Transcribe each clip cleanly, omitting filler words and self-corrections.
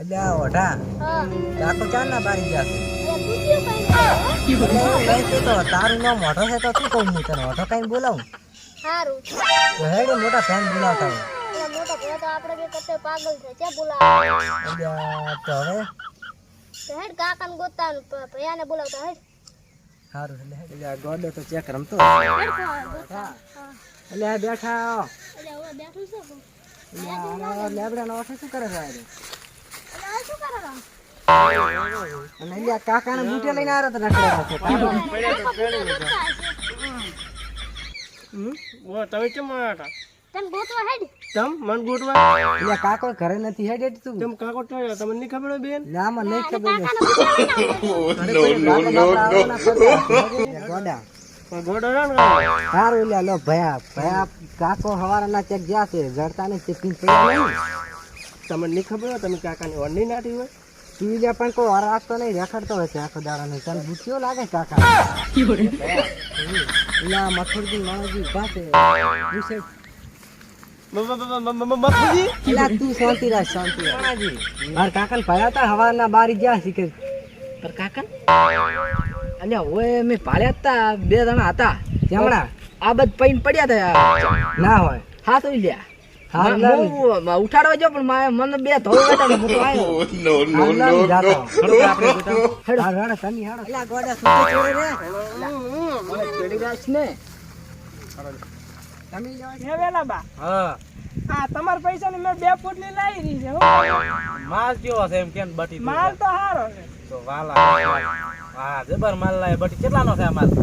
અલ્યા ઓઢા હા કાકો ચાર ના બારી ગયા તું ક્યું કઈ છે તો તારું નામ ઓઢો છે તો શું કહું હું તને ઓઢો કઈ બોલાવું સારું તો હેડે મોટા ફેન બોલાવતા હોય એટલે મોટા ભેગા તો આપણે બે કરતે પાગલ છે ક્યાં બોલાવે અલ્યા તો હવે તો હેડ કાકાને ગોતા ભૈયાને બોલાવતા હેડ સારું એટલે અલ્યા ગોડો તો ચેક રમતો ગોતા હા અલ્યા બેઠા એટલે હવે બેઠું છે કોણ? અલ્યા લેબડાનો ઓઠો શું કરે છે આજે? એટલે હવે શું કરે રા? અને અલ્યા કાકાને બૂટે લઈને આવ્યો તો રખડેલો છે કાકો તમે કેમ આવ્યા તને ગોતવા હેડ તમ મન ગોઠવા અલ્યા કાકો ઘરે નથી હેડે તું તમ કાકો તો તમને નહીં ખબર હોય બેન ના મને નહીં ખબર ગોડા પણ ગોડો ના ને સારું લ્યા લો ભયા ભયા કાકો હવારના ચેક ગયા છે જડતા ને ચેકિંગ પડ્યા નહીં તમને નહીં ખબર હોય તમે કાકાની ઓરડી નાટી હોય તું લ્યા પણ કોઈ વાર રાખતો નહીં રખડતો હોય છે આખો દાડો નહીં તને બુચ્યો લાગે કાકા લ્યા મથુરજી માણસજી ઉભા છે પૂછે મફુજી લ્યા તું શાંતિ રાખ મારા કાકાને ભયા હતા હવારના બારી ગયા છે કે પર કાકા અલ્યા ઓય મેં પાડ્યા હતા બે જણા હતા જમણા આ બધ પૈન પડ્યા હતા ના હોય હા તો લ્યા હા ઉઠાડવા જો પણ મને બે ધોળ બેઠા ને હું તો આવ્યો નો નો નો હેડો તની હેડો અલ્યા ગોડા સુતે ચોરે રે મને ચડી રાખ ને તમે જાવ હે વેલા બા હા આ તમારા પૈસા ની મેં 2 ફૂટની લાવી રહી છે માલ કેવો છે એમ કેમ બટી માલ તો સારો છે તો વાલા હા જબર માલ લાય બટી કેટલાનો છે માલ 500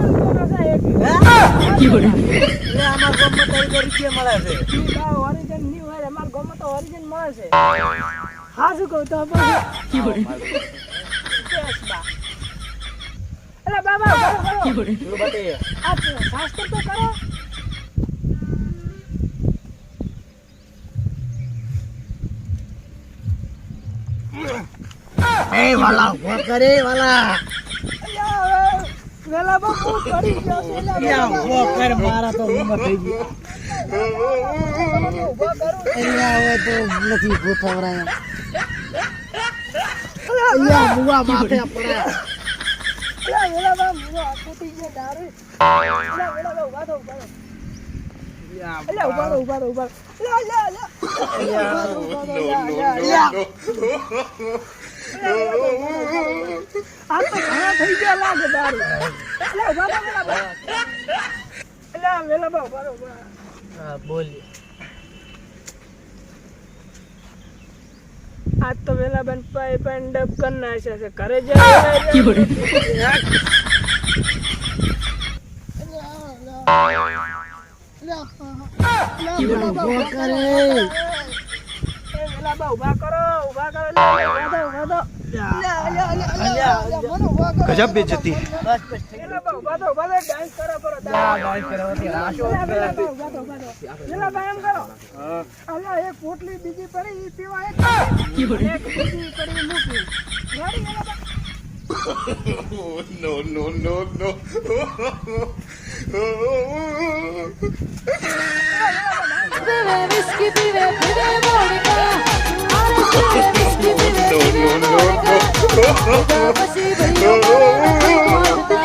રૂપિયાનો છે એક લે અમાર ગામમાં તો રૂપિયા મળે છે ઓરિજિન ની હોય અમારા ગામમાં તો ઓરિજિન મળે છે હા શું કહું તો અલા બાબા કરો શું બટી આ શાસ્ત્ર તો કરો એ વાલા વો કરે વાલા વેલા બાપુ પડી ગયો છે યા વો કર મારા તો ઉમર થઈ ગઈ અહીંયા હવે તો નથી ગોઠવરાય અહીંયા મુવા માથે પડ્યા વેલા બાપુ ફૂટી ગયો દારૂ વેલા બાપુ ઉભા થો અલ્યા ઉભા રહો આ તો ઘણા થઈ ગયા લાગે દારૂ વેલા બા હા બોલ આજ તો વેલા બેન પાઇપ એન્ડ ડબ કરના છે ઘરે જાય ગજબ બેજતી એક પોટલી બીજી પડી ઈ પીવા એક બીજી પડી મૂકી no no no no Vive whisky, vive vodka. Whisky, vive vodka. Basi bhaiya vodka.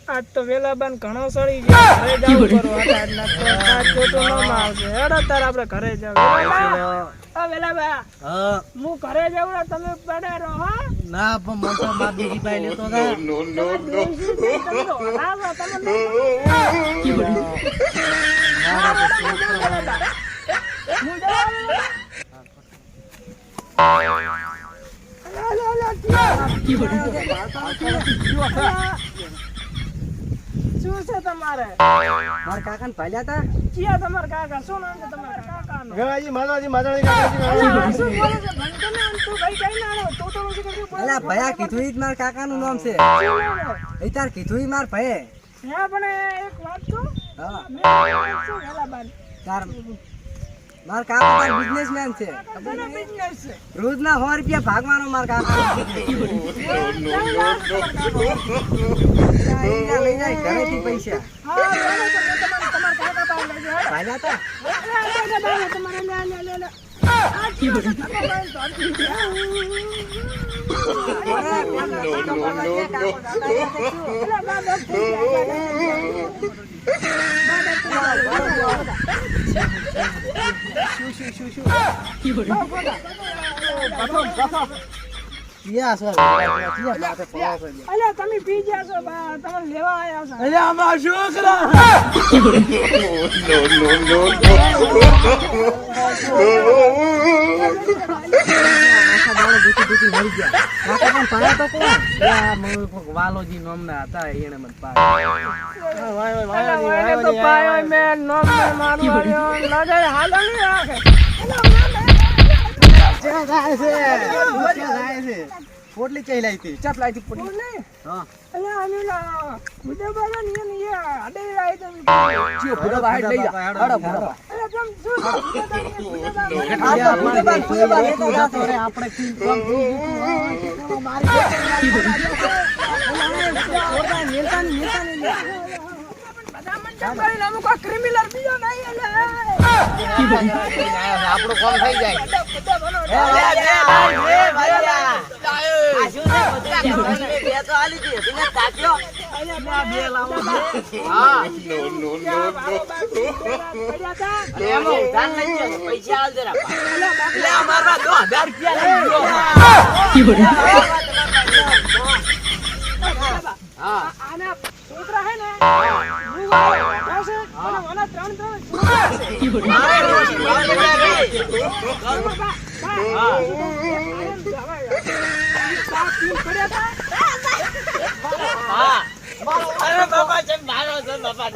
આજ તો વેલાબાન ઘણો સડી ગયો ઘરે જાવ કરો આજ ના તો આજ જોતો ન આવશે હેડો તાર આપણે ઘરે જાવ વેલાબા હા હું ઘરે જાવ તમે પડે રહો હા ના પણ મન તો માર બીજી પાઈ લેતો હતા no no no શું છે તમારે મારા કાકાને પાલ્યા હતા ક્યાં તમારા કાકા શું નામ છે તમારા કાકાનું ગવાજી માતાજી કાકાજી શું બોલે છે ભણતો ને તું કઈ કઈ ના આવ્યો તો શું બોલે અલા ભયા કીધું ઈ જ મારા કાકાનું નામ છે એ તાર કીધું ઈ માર ભયે હે પણ એક વાત કહું હા મેં શું વેલાબાન તાર માર કાકા તાર બિઝનેસમેન છે તને બિઝનેસ છે રોજના 100 રૂપિયા ભાગવાનો માર કાકા લઈ જાય ઘરેથી પૈસા હા ભાગ્યા હતા તમારે લે લે લે લે અલ્યા તમે પી ગયા છો તમે લેવા આવ્યા છો કાકા પણ પાયા તો કોણ વાલોજી નામના હતા એને મને પાયા તો પાયો મેં નો મારું લાગે હાલ નહીં રાખે પોટલી ચઈ લાવી હતી ચાપ લાવી હતી પોટલી નહીં હા અલ્યા અનિલા મુજે બાબા ની અડે આવી તમે જીઓ પૂરા બહાર લઈ જા હડો પૂરા અલ્યા તમ શું આપણે કી કોમ ક્રિમિનલ બીજો નહીં આપણું કામ થઈ જાય આના છોકરા હે ને બાપા